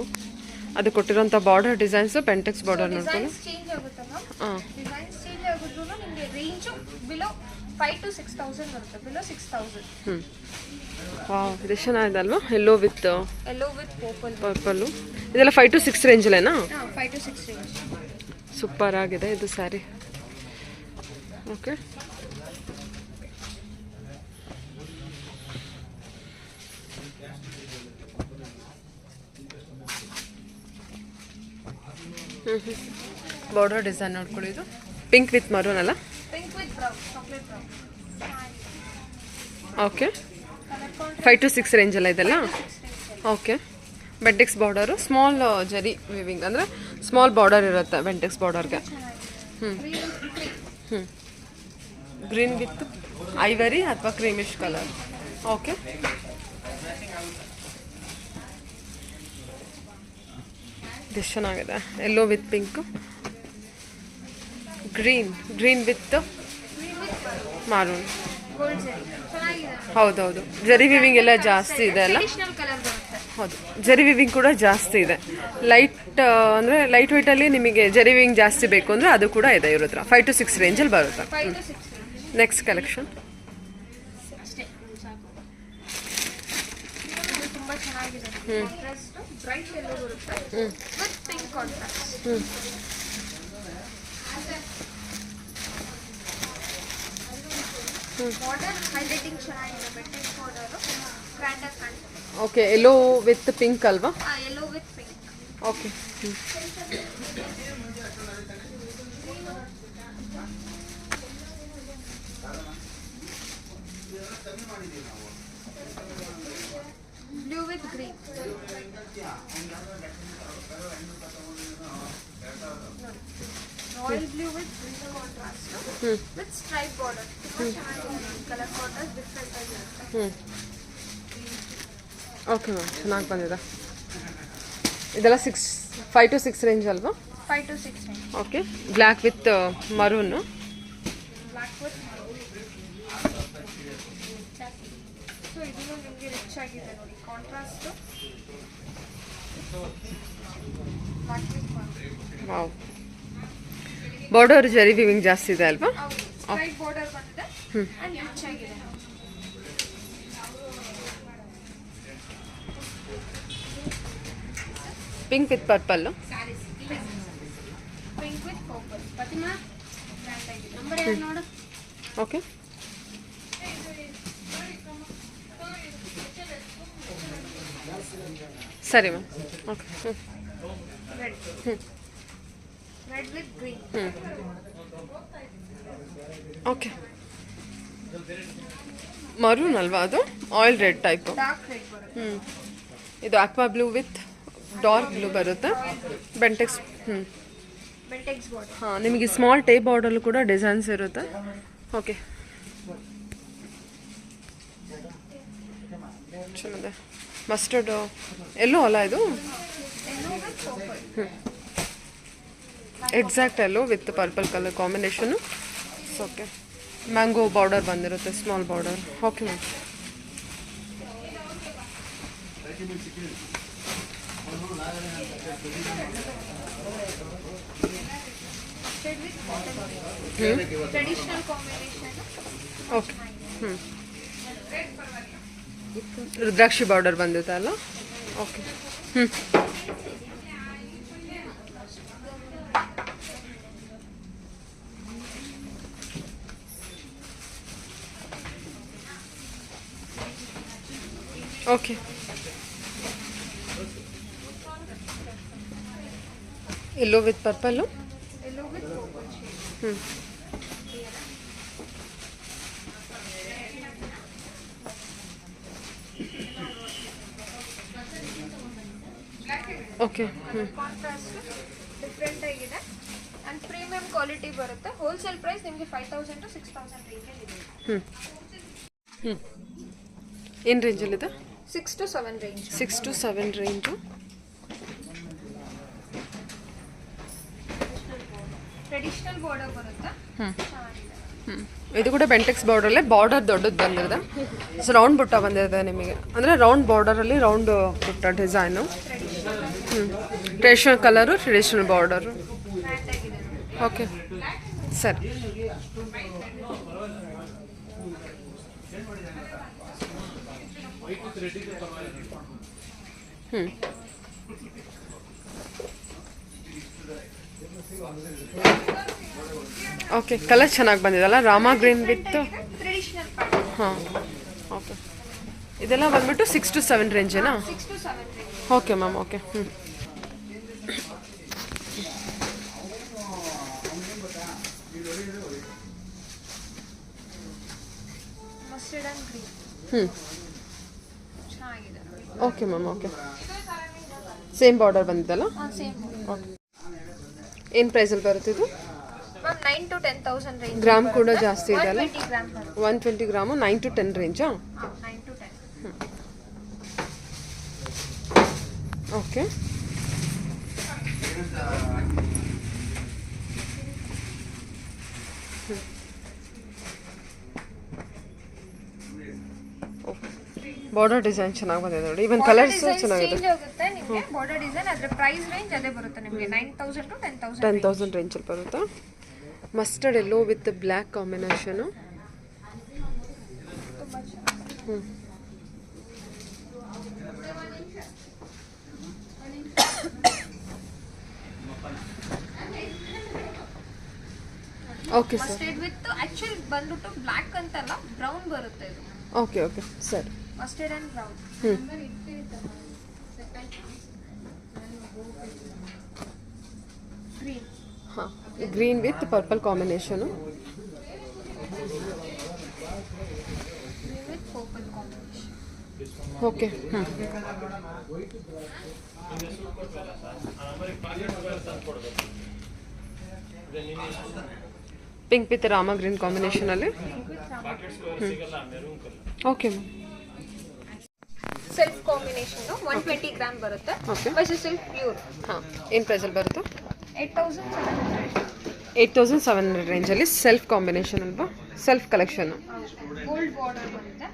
ಅದು ಕೊಟ್ಟಿರೋಂಥ ಬಾರ್ಡರ್ ಡಿಸೈನ್ಸು ಬೆಂಟೆಕ್ಸ್ ಬಾರ್ಡರ್ ನೋಡ್ಕೊಳ್ಳಿ. ಡಿಸೈನ್ಸ್ ಚೇಂಜ್ ಆಗುತ್ತೆ ಮ್ಯಾಮ್. ಹಾಂ. ಡಿಸೈನ್ಸ್ ಚೇಂಜ್ ಆಗಿದ್ರು ನಿಮಗೆ ರೇಂಜು ಬಿಲೋ 5 to 6,000 ಬರುತ್ತೆ. ಬಿಲೋ 6,000. ವಾವ್, ಇದು ಚೆನ್ನಾಗಿದೆ ಅಲ್ವಾ? Yellow with yellow with purple. Purple. ಇದೆಲ್ಲ 5 to 6 ರೇಂಜಲ್ಲೇನಾ? 5 to 6 ರೇಂಜ್. ಸೂಪರ್ ಆಗಿದೆ ಇದು ಸ್ಯಾರಿ. ಓಕೆ. ಬಾರ್ಡರ್ ಡಿಸೈನ್ ನೋಡ್ಕೊಳ್ಳಿ. ಇದು ಪಿಂಕ್ ವಿತ್ ಮರೂನ್ ಅಲ್ಲ? Pink with brown, chocolate brown. Okay. 5 to 6 ರೇಂಜಲ್ಲ ಇದೆಲ್ಲ? Okay. Bentex border small zari weaving, ಅಂದರೆ ಸ್ಮಾಲ್ ಬಾರ್ಡರ್ ಇರುತ್ತೆ ಬೆಂಟೆಕ್ಸ್ ಬಾರ್ಡರ್ಗೆ. ಗ್ರೀನ್ ವಿತ್ ಐವರಿ ಅಥವಾ ಕ್ರೀಮಿಶ್ ಕಲರ್. ಓಕೆ. ಇದು ಚೆನ್ನಾಗಿದೆ. Yellow with pink, green with ಮಾರೂನ್. Gold ಜರಿ ಚೆನ್ನಾಗಿದೆ. ಹೌದೌದು, ಜರಿ ವಿವಿಂಗ್ ಎಲ್ಲ ಜಾಸ್ತಿ ಇದೆ ಅಲ್ಲ? ಟ್ರೆಡಿಷನಲ್ ಕಲರ್ ಬರುತ್ತೆ. ಹೌದು, ಜರಿ ವಿವಿಂಗ್ ಕೂಡ ಜಾಸ್ತಿ ಇದೆ. ಲೈಟ್ ಅಂದರೆ ಲೈಟ್ ವೆಯ್ಟಲ್ಲಿ ನಿಮಗೆ ಜರಿ ವಿವಿಂಗ್ ಜಾಸ್ತಿ ಬೇಕು ಅಂದರೆ ಅದು ಕೂಡ ಇದೆ ಇವ್ರ ಹತ್ರ. 5 to 6 ರೇಂಜಲ್ಲಿ ಬರುತ್ತೆ. 5 to 6 ನೆಕ್ಸ್ಟ್ ಕಲೆಕ್ಷನ್ ತುಂಬಾ ಚೆನ್ನಾಗಿದೆ. ಕಾಂಟ್ರಾಸ್ಟ್ ಬ್ರೈಟ್ ಎಲ್ಲೋ ಬರುತ್ತೆ with pink contrast. Border highlighting ಚೆನ್ನಾಗಿದೆ. ಬೆಂಟೆಕ್ಸ್ ಬಾರ್ಡರ್ ಗ್ರ್ಯಾಂಡ್ ಆಗಿ ಕಾಣಿಸುತ್ತೆ. ಓಕೆ. ಎಲ್ಲೋ ವಿತ್ ಪಿಂಕ್ ಅಲ್ವಾ? Yellow with pink. Okay. Blue with green. Royal blue with green contrast with stripe border. ತುಂಬಾ ಚೆನ್ನಾಗಿದೆ. ಕಲರ್ ಕಾಂಟ್ರಾಸ್ಟ್ ಡಿಫ್ರೆಂಟ್ ಆಗಿರುತ್ತೆ. ಓಕೆ ಮ್ಯಾಮ್, ಚೆನ್ನಾಗಿ ಬಂದಿದೆ. ಇದೆಲ್ಲ 5 to 6 ರೇಂಜ್ ಅಲ್ವಾ? 5 to 6 range. Okay. Black with ಮರೂನು. Black with so ಇದನ್ನು ನಿಮಗೆ ರಿಚ್ ಆಗಿದೆ ನೋಡಿ. Contrast black with wow. Border ಜರಿ ವಿವಿಂಗ್ ಜಾಸ್ತಿ ಇದೆ ಅಲ್ವಾ? ಸ್ಟ್ರೈಟ್ ಬಾರ್ಡರ್ ಬಂದಿದೆ ಅಂಡ್ ರಿಚ್ ಆಗಿದೆ. Pink with purple. Pink with purple. Pratima grand ಆಗಿದೆ. ನಂಬರ್ ಯಾರು ನೋಡು. ಓಕೆ. ಸರಿ ma'am. Okay. Red. Red with green. Okay, maroon ಅಲ್ವಾ ಅದು? Oil red type. Dark red ಬರುತ್ತೆ. ಇದು aqua blue with dark blue ಬರುತ್ತೆ. ಬೆಂಟೆಕ್ಸ್. ಬೆಂಟೆಕ್ಸ್ ಬಾರ್ಡರ್. ಹಾಂ, ನಿಮಗೆ ಸ್ಮಾಲ್ ಟೇ ಬಾರ್ಡರ್ಲು ಕೂಡ ಡಿಸೈನ್ಸ್ ಇರುತ್ತೆ. ಓಕೆ, ಚೆನ್ನಾಗಿದೆ. ಮಸ್ಟರ್ಡ್ ಎಲ್ಲೋ ಅಲ್ಲ ಇದು? Exact yellow with purple colour combination. Okay, mango border ಬಂದಿರುತ್ತೆ, small border. Okay ma'am. Traditional combination. Okay, ರುದ್ರಾಕ್ಷಿ ಬಾರ್ಡರ್ ಬಂದಿದೆ ಅಲ್ಲ? Okay. Okay, yellow with purple. Yellow with purple shade. Okay. Contrast different ಆಗಿದೆ ಅಂಡ್ ಪ್ರೀಮಿಯಂ ಕ್ವಾಲಿಟಿ ಬರುತ್ತೆ. ಹೋಲ್ಸೇಲ್ ಪ್ರೈಸ್ ನಿಮಗೆ 5000 to 6000 ರೇಂಜಲ್ಲಿ ಇದೆ. ಏನು ರೇಂಜಲ್ಲಿದೆ? 6 to 7 range. 6 to 7 range. Traditional border ಬರುತ್ತೆ. ಇದು ಕೂಡ ಬೆಂಟೆಕ್ಸ್ ಬಾರ್ಡರಲ್ಲೇ ಬಾರ್ಡರ್ ದೊಡ್ಡದು ಬಂದಿದೆ. ಸೊ ರೌಂಡ್ ಬುಟ್ಟ ಬಂದಿದೆ ನಿಮಗೆ, ಅಂದರೆ ರೌಂಡ್ ಬಾರ್ಡರಲ್ಲಿ ರೌಂಡ್ ಬುಟ್ಟ design. Traditional colour, traditional border. Okay ಸರಿ. ಓಕೆ, ಕಲರ್ ಚೆನ್ನಾಗಿ ಬಂದಿದಲ್ಲ, ರಾಮಾ ಗ್ರೀನ್ ವಿತ್. Traditional pattern. ಹಾಂ, ಓಕೆ. ಇದೆಲ್ಲ ಬಂದ್ಬಿಟ್ಟು 6 to 7 ರೇಂಜೇನಾ? 6 to 7 range. Okay ma'am. Okay. Mustard and green. ಚೆನ್ನಾಗಿದೆ. Okay ma'am. Okay, same border ಬಂದಿದ್ದಲ್ಲ? ಸೇಮ್. ಓಕೆ, ಏನು ಪ್ರೈಸಲ್ಲಿ ಬರುತ್ತೆ ಇದು? Ma'am 9 to 10000 range. ಗ್ರಾಮ್ ಕೂಡ ಜಾಸ್ತಿ ಇದೆ ಅಲ್ಲ? 120 ಗ್ರಾಮ್ ಬರುತ್ತೆ. 120 gram 9 to 10 ರೇಂಜಾ? 9 to 10. Okay. Border design ಚೆನ್ನಾಗಿ ಬಂದಿದೆ ನೋಡಿ. ಇವನ್ ಕಲರ್ಸ್ ಚೆನ್ನಾಗಿದೆ. ಚೇಂಜ್ ಆಗುತ್ತೆ ನಿಮಗೆ ಬಾರ್ಡರ್ ಡಿಸೈನ್. ಅದರ ಪ್ರೈಸ್ ರೇಂಜ್ ಅದೇ ಬರುತ್ತೆ ನಿಮಗೆ 9000 to 10000. 10,000 ರೇಂಜಲ್ಲಿ ಬರುತ್ತಾ? Mustard yellow with black combination. Okay sir. Mustard with actually ಬಂದ್ಬಿಟ್ಟು ಬ್ಲ್ಯಾಕ್ ಅಂತಲ್ಲ, ಬ್ರೌನ್ ಬರುತ್ತೆ ಇದು. ಓಕೆ ಓಕೆ ಸರಿ. Mustard and brown. ಗ್ರೀನ್. ಹಾಂ, green with purple combination. Green with purple combination. Okay. Pink with ರಾಮ ಗ್ರೀನ್ ಕಾಂಬಿನೇಷನಲ್ಲಿ. Okay ma'am. Self combination 120 gram ಬರುತ್ತೆ. Okay. ಬಸ್ ಸೆಲ್ಫ್ ಪ್ಯೂರ್. ಹಾಂ, ಏನು ಪ್ರೈಸಲ್ಲಿ ಬರುತ್ತೆ? 8700. 8700 ರೇಂಜಲ್ಲಿ ಸೆಲ್ಫ್ ಕಾಂಬಿನೇಷನ್ ಅಲ್ವಾ? Self collection. ಗೋಲ್ಡ್ ಬಾರ್ಡರ್ ಬರುತ್ತೆ.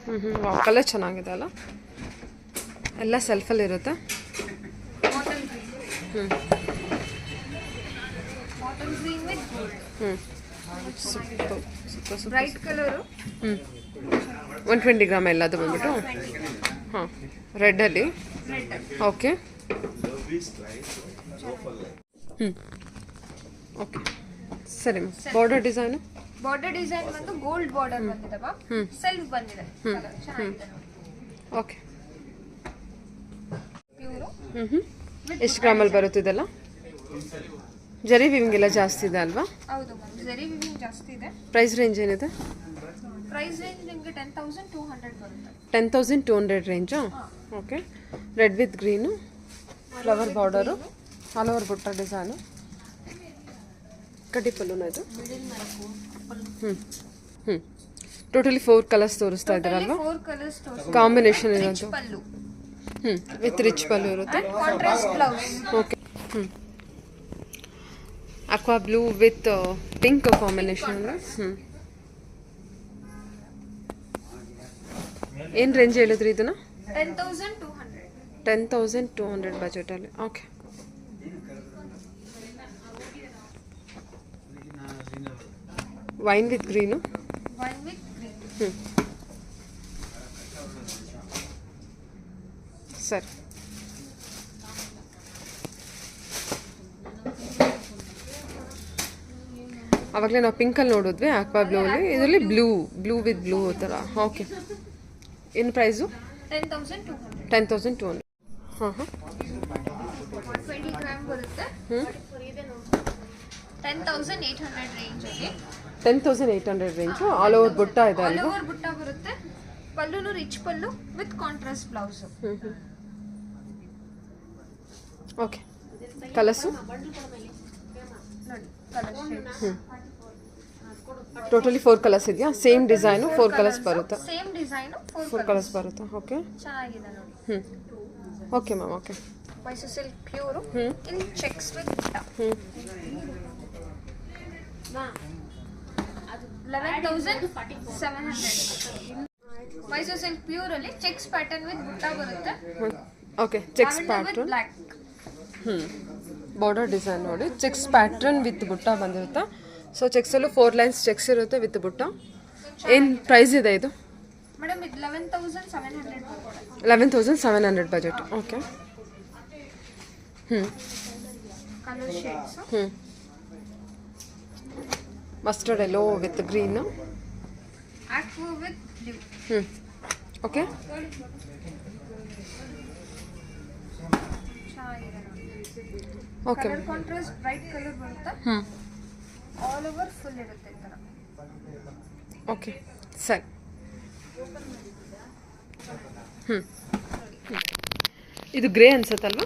ಕಲರ್ ಚೆನ್ನಾಗಿದೆ ಅಲ್ಲ? ಎಲ್ಲ ಸೆಲ್ಫಲ್ಲಿರುತ್ತೆ. Bottle green. Bottle green with gold. Super super. Bright colour. 120 gram ಎಲ್ಲದು ಬಂದ್ಬಿಟ್ಟು. ಹಾಂ, ರೆಡ್ಡಲ್ಲಿ. ರೆಡ್. ಓಕೆ. ಓಕೆ ಸರಿ ma'am. Border design? Border design ಬಂದು ಗೋಲ್ಡ್ ಬಾರ್ಡರ್ ಬಂದಿದೆ ಬಾ. ಸೆಲ್ಫ್ ಬಂದಿದೆ. ಕಲರ್ ಚೆನ್ನಾಗಿದೆ. ಓಕೆ. ಪ್ಯೂರು. ಎಷ್ಟು ಗ್ರಾಮಲ್ಲಿ ಬರುತ್ತೆ ಇದೆಲ್ಲ? ಜರಿ ವಿವಿಂಗ್ ಎಲ್ಲ ಜಾಸ್ತಿ ಇದೆ ಅಲ್ವಾ? ಹೌದು ಮ್ಯಾಮ್, ಜರಿ ವಿವಿಂಗ್ ಜಾಸ್ತಿ ಇದೆ. ಪ್ರೈಸ್ ರೇಂಜ್ ಏನಿದೆ? ಪ್ರೈಸ್ ರೇಂಜ್ ನಿಮಗೆ 10,200 ಬರುತ್ತೆ. 10,200 ರೇಂಜಾ? Okay. Red with green, flower border, all over ಬುಟ್ಟ ಡಿಸೈನು, ಕಡ್ಡಿ ಪಲ್ಲುನ ಇದು. ಟೋಟಲಿ 4 ಕಲರ್ಸ್ ತೋರಿಸ್ತಾ ಇದ್ದಾರಲ್ವಾ? 4 ಕಲರ್ಸ್ ತೋರಿಸ್ತಾರೆ. ಕಾಂಬಿನೇಷನ್ ಇರೋದು. ಪಲ್ಲು ವಿತ್ ರಿಚ್ ಪಲ್ಲು ಇರುತ್ತೆ. Contrast blouse. Okay. Aqua blue with pink combination. ಏನು ರೇಂಜ್ ಹೇಳಿದ್ರಿ ಇದನ್ನ? 10,200. 10,200 ಬಜೆಟಲ್ಲಿ. Okay. Wine with green. One with green. ಸರಿ. ಆವಾಗಲೇ ನಾವು ಪಿಂಕಲ್ಲಿ ನೋಡಿದ್ವಿ, ಆಕ್ವಾ ಬ್ಲೂಲಿ. ಇದರಲ್ಲಿ ಬ್ಲೂ ವಿತ್ ಬ್ಲೂ ಥರ. ಓಕೆ. ಏನು ಪ್ರೈಸು? 10,200. 10,200. ಹಾಂ 120 ಗ್ರಾಮ್ ಬರುತ್ತೆ. 10,800 ರೇಂಜ್ ಅಲ್ಲಿ. 10,800 ರೇಂಜು. ಆಲ್ ಓವರ್ ಬುಟ್ಟ ಇದೆ ಆಲ್ ಅಲ್ವಾ? ಓವರ್ ಬುಟ್ಟ ಬರುತ್ತೆ. ಪಲ್ಲುನು ರಿಚ್ ಪಲ್ಲು with contrast blouse. Okay. Colours ನೋಡಿ ಕಲರ್ ಶೇಡ್ಸ್. ಟೋಟಲಿ 4 ಕಲರ್ಸ್ ಇದೆಯಾ? ಸೇಮ್ ಡಿಸೈನು 4 ಕಲರ್ಸ್ ಬರುತ್ತಾ? ಸೇಮ್ ಡಿಸೈನ್ 4 ಕಲರ್ಸ್ ಬರುತ್ತಾ? ಓಕೆ. ಚೆನ್ನಾಗಿದೆ ನೋಡಿ. Okay ma'am. Okay. Mysore silk pure in checks with ಬುಟ್ಟ. 11,700. ಮೈಸೂರು ಸಿಲ್ಕ್ ಪ್ಯೂರ್ ಅಲ್ಲಿ ಚೆಕ್ಸ್ ಪ್ಯಾಟರ್ನ್ ವಿತ್ ಬುಟ್ಟ ಬರುತ್ತೆ. Okay. Checks pattern. Block. Border design ನೋಡಿ. ಚೆಕ್ಸ್ ಪ್ಯಾಟ್ರನ್ ವಿತ್ ಬುಟ್ಟ ಬಂದಿರುತ್ತೆ. ಸೊ ಚೆಕ್ಸಲ್ಲೂ 4 ಲೈನ್ಸ್ ಚೆಕ್ಸ್ ಇರುತ್ತೆ ವಿತ್ ಬುಟ್ಟ. ಏನು ಪ್ರೈಸ್ ಇದೆ ಇದು? ಮೇಡಮ್ ಇದು 11,700. 11,700 budget. Okay. Colour shades. Mustard yellow with green. Aqua with blue. Okay. ಚೆನ್ನಾಗಿದೆ ನೋಡಿ. Okay. Colour contrast bright colour ಬರುತ್ತೆ. ಆಲ್ ಓವರ್ ಫುಲ್ ಇರುತ್ತೆ ಈ ತರ. ಓಕೆ. ಸರಿ. ಇದು ಗ್ರೇ ಅನ್ಸುತ್ತಲ್ವಾ?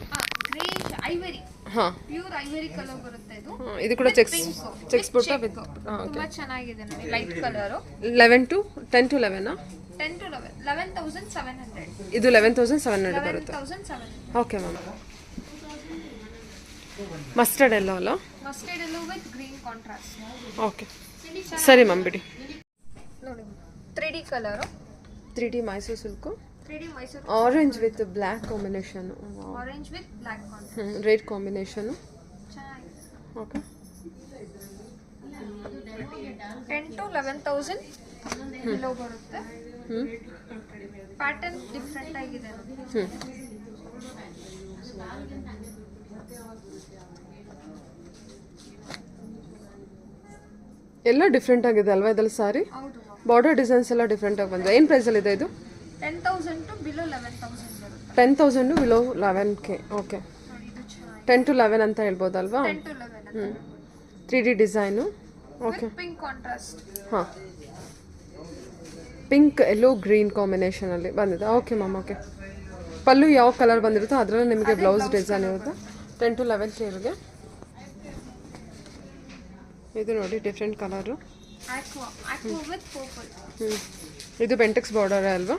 Greyish ivory. ಹಾಂ. ಪ್ಯೂರ್ ಐವರಿ ಕಲರ್ ಬರುತ್ತೆ ಇದು. ಇದು ಕೂಡ ಚೆಕ್ಸ್ ಬುಟ್ಟ ವಿತ್. ತುಂಬಾ ಚೆನ್ನಾಗಿದೆ ನೋಡಿ. Light colour. 10 to 11. 10 to 11. 11,700. ಇದು 11,700 ಬರುತ್ತೆ. 11,700. Okay ma'am. ಮಸ್ಟರ್ಡ್ ಎಲ್ಲೋ ಅಲ್ಲ? Mustard yellow with green contrast. Okay. ಸರಿ ಮ್ಯಾಮ್, ಬಿಡಿ. ನೋಡಿ 3D colour. 3D Mysuru silk. 3D Mysuru. Orange with black combination. Orange with black contrast. Red combination. ಚೆನ್ನಾಗಿದೆ. ಓಕೆ. 10 to 11,000 ಕಿಲೋ ಬರುತ್ತೆ. ಪ್ಯಾಟರ್ನ್ ಡಿಫ್ರೆಂಟ್ ಆಗಿದೆ ನೋಡಿ. ಎಲ್ಲ ಡಿಫ್ರೆಂಟ್ ಆಗಿದೆ ಅಲ್ವಾ ಇದ್ರಲ್ಲಿ ಸಾರಿ? ಹೌದು. ಬಾರ್ಡರ್ ಡಿಸೈನ್ಸ್ ಎಲ್ಲ ಡಿಫ್ರೆಂಟ್ ಆಗಿ ಬಂದಿದೆ. ಏನು ಪ್ರೈಸಲ್ಲಿ ಇದೆ ಇದು? 10,000 to below 11,000 ಬರುತ್ತೆ. 10,000 ಬಿಲೋ 11K. ಓಕೆ. ನೋಡಿ ಇದು ಚೆನ್ನಾಗಿದೆ. 10 to 11 ಅಂತ ಹೇಳ್ಬೋದಲ್ವಾ? 10 to 11. 3D design. Okay. With pink contrast. ಹಾಂ. ಪಿಂಕ್ ಎಲ್ಲೋ ಗ್ರೀನ್ ಕಾಂಬಿನೇಷನಲ್ಲಿ ಬಂದಿದೆ. Okay ma'am. ಓಕೆ. ಪಲ್ಲು ಯಾವ ಕಲರ್ ಬಂದಿರುತ್ತೋ ಅದರಲ್ಲಿ ನಿಮಗೆ ಬ್ಲೌಸ್ ಡಿಸೈನ್ ಇರುತ್ತೆ. 10 to 11K ಇವ್ರಿಗೆ. ಇದು ನೋಡಿ different colour. Aqua with purple. ಇದು ಬೆಂಟೆಕ್ಸ್ ಬಾರ್ಡರ್ ಅಲ್ವಾ?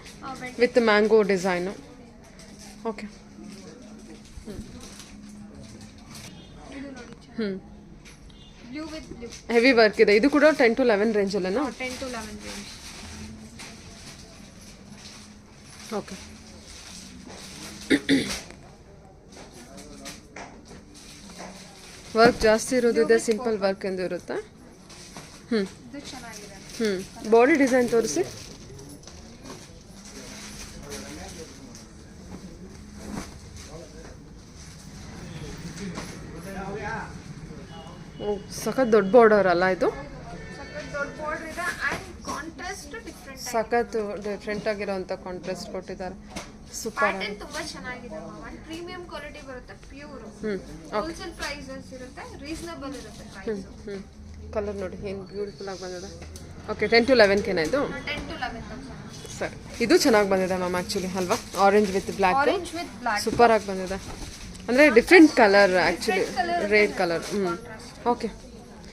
With mango design. ಓಕೆ. ಇದು ನೋಡಿ. Blue with blue. Heavy work ಇದೆ. ಇದು ಕೂಡ 10 to 11 ರೇಂಜಲ್ಲೇನಾ? 10 to 11 range. Okay. Work ಜಾಸ್ತಿ ಇರೋದಿದೆ, ಸಿಂಪಲ್ ವರ್ಕ್ ಎಂದು ಇರುತ್ತೆ. ಇದು ಚೆನ್ನಾಗಿದೆ. ಬಾಡಿ ಡಿಸೈನ್ ತೋರಿಸಿ. ಸಖತ್ ದೊಡ್ಡ ಬಾರ್ಡರ್ ಅಲ್ಲ ಇದು? ಸಖತ್ ದೊಡ್ಡ ಬಾರ್ಡರ್ ಇದೆ ಅಂಡ್ ಕಾಂಟ್ರಾಸ್ಟ್ ಡಿಫರೆಂಟ್. ಸಖತ್ ಡಿಫ್ರೆಂಟ್ ಆಗಿರೋಂಥ ಕಾಂಟ್ರಾಸ್ಟ್ ಕೊಟ್ಟಿದ್ದಾರೆ. ಸೂಪರ್. ಪ್ಯಾಟರ್ನ್ ತುಂಬಾ ಚೆನ್ನಾಗಿದೆ. ಪ್ರೀಮಿಯಂ ಕ್ವಾಲಿಟಿ ಬರುತ್ತೆ, ಪ್ಯೂರ್. ಹ್ಞೂ ಹೋಲ್ಸೇಲ್ ಪ್ರೈಸಸ್ ಇರುತ್ತೆ, ರೀಸನಬಲ್ ಇರುತ್ತೆ ಪ್ರೈಸ್. ಕಲರ್ ನೋಡಿ ಏನು ಬ್ಯೂಟಿಫುಲ್ ಆಗಿ ಬಂದಿದೆ. ಓಕೆ 10 to 11K ಇದು 10 to 11,000. ಸರಿ. ಇದು ಚೆನ್ನಾಗಿ ಬಂದಿದೆ ಮ್ಯಾಮ್ ಆ್ಯಕ್ಚುಲಿ ಅಲ್ವಾ? Orange with black orange with black. Super ಆಗಿ ಬಂದಿದೆ. ಅಂದರೆ different colour actually, red colour. Okay